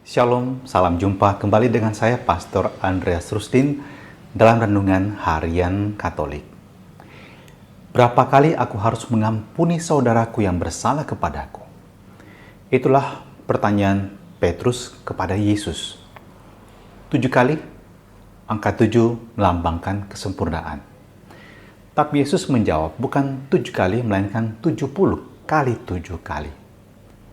Shalom, salam jumpa kembali dengan saya Pastor Andreas Rustin dalam Renungan Harian Katolik. Berapa kali aku harus mengampuni saudaraku yang bersalah kepadaku? Itulah pertanyaan Petrus kepada Yesus. 7 kali, angka 7 melambangkan kesempurnaan. Tapi Yesus menjawab bukan 7 kali, melainkan 70 kali 7 kali.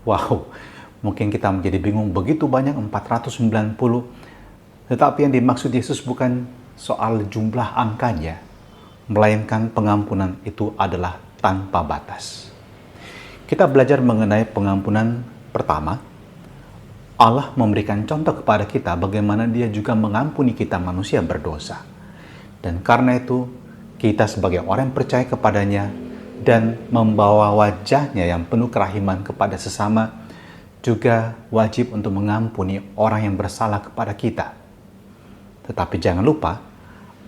Wow, mungkin kita menjadi bingung, begitu banyak 490. Tetapi yang dimaksud Yesus bukan soal jumlah angkanya, melainkan pengampunan itu adalah tanpa batas. Kita belajar mengenai pengampunan pertama. Allah memberikan contoh kepada kita bagaimana Dia juga mengampuni kita manusia berdosa. Dan karena itu, kita sebagai orang yang percaya kepadanya dan membawa wajahnya yang penuh kerahiman kepada sesama, juga wajib untuk mengampuni orang yang bersalah kepada kita. Tetapi jangan lupa,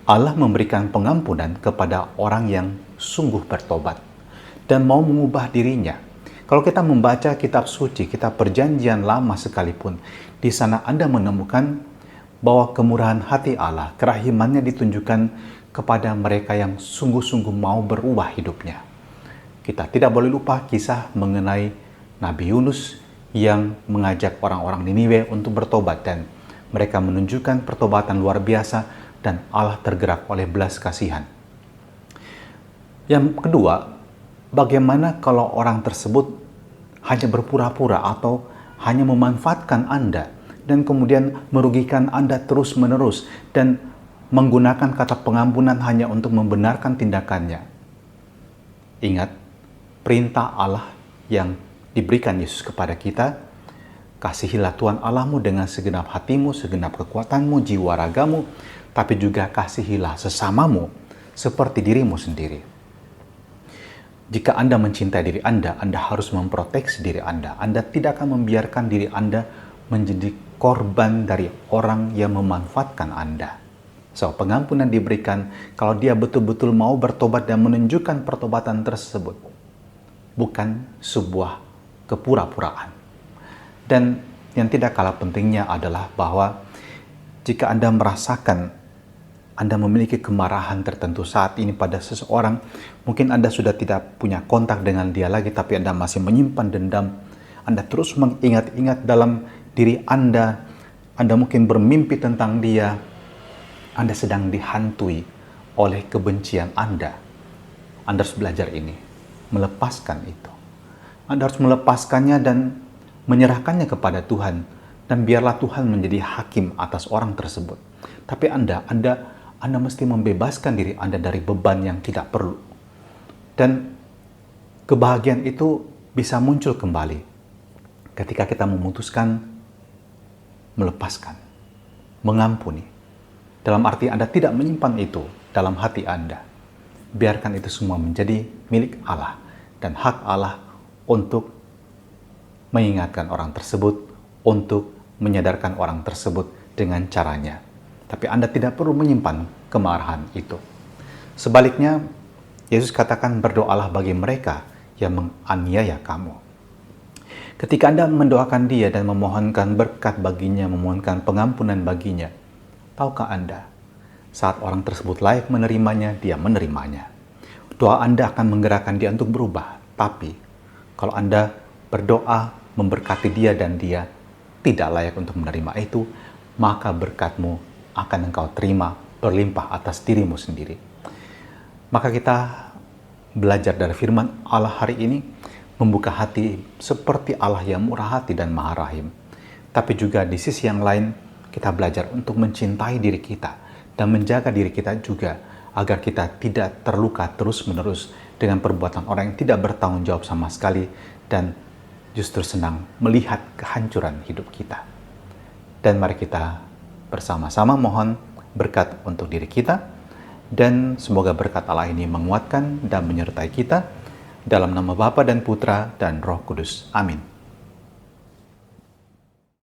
Allah memberikan pengampunan kepada orang yang sungguh bertobat dan mau mengubah dirinya. Kalau kita membaca kitab suci, kitab perjanjian lama sekalipun, di sana Anda menemukan bahwa kemurahan hati Allah, kerahimannya ditunjukkan kepada mereka yang sungguh-sungguh mau berubah hidupnya. Kita tidak boleh lupa kisah mengenai Nabi Yunus yang mengajak orang-orang Niniwe untuk bertobat, dan mereka menunjukkan pertobatan luar biasa dan Allah tergerak oleh belas kasihan. Yang kedua, bagaimana kalau orang tersebut hanya berpura-pura atau hanya memanfaatkan Anda dan kemudian merugikan Anda terus-menerus dan menggunakan kata pengampunan hanya untuk membenarkan tindakannya? Ingat, perintah Allah yang diberikan Yesus kepada kita, kasihilah Tuhan Allahmu dengan segenap hatimu, segenap kekuatanmu, jiwa ragamu, tapi juga kasihilah sesamamu seperti dirimu sendiri. Jika Anda mencintai diri Anda harus memproteksi diri Anda. Anda tidak akan membiarkan diri Anda menjadi korban dari orang yang memanfaatkan Anda. So, pengampunan diberikan kalau dia betul-betul mau bertobat dan menunjukkan pertobatan tersebut, bukan sebuah kepura-puraan. Dan yang tidak kalah pentingnya adalah bahwa jika Anda merasakan Anda memiliki kemarahan tertentu saat ini pada seseorang, mungkin Anda sudah tidak punya kontak dengan dia lagi, tapi Anda masih menyimpan dendam, Anda terus mengingat-ingat dalam diri Anda mungkin bermimpi tentang dia, Anda sedang dihantui oleh kebencian Anda harus belajar ini, melepaskan itu. Anda harus melepaskannya dan menyerahkannya kepada Tuhan, dan biarlah Tuhan menjadi hakim atas orang tersebut. Tapi Anda mesti membebaskan diri Anda dari beban yang tidak perlu. Dan kebahagiaan itu bisa muncul kembali ketika kita memutuskan melepaskan, mengampuni. Dalam arti Anda tidak menyimpan itu dalam hati Anda. Biarkan itu semua menjadi milik Allah dan hak Allah untuk mengingatkan orang tersebut, untuk menyadarkan orang tersebut dengan caranya. Tapi Anda tidak perlu menyimpan kemarahan itu. Sebaliknya, Yesus katakan berdoalah bagi mereka yang menganiaya kamu. Ketika Anda mendoakan dia dan memohonkan berkat baginya, memohonkan pengampunan baginya, tahukah Anda, saat orang tersebut layak menerimanya, dia menerimanya. Doa Anda akan menggerakkan dia untuk berubah. Tapi kalau Anda berdoa memberkati dia dan dia tidak layak untuk menerima itu, maka berkatmu akan engkau terima berlimpah atas dirimu sendiri. Maka kita belajar dari firman Allah hari ini, membuka hati seperti Allah yang murah hati dan maha rahim. Tapi juga di sisi yang lain, kita belajar untuk mencintai diri kita dan menjaga diri kita juga, agar kita tidak terluka terus-menerus dengan perbuatan orang yang tidak bertanggung jawab sama sekali dan justru senang melihat kehancuran hidup kita. Dan mari kita bersama-sama mohon berkat untuk diri kita, dan semoga berkat Allah ini menguatkan dan menyertai kita dalam nama Bapa dan Putra dan Roh Kudus. Amin.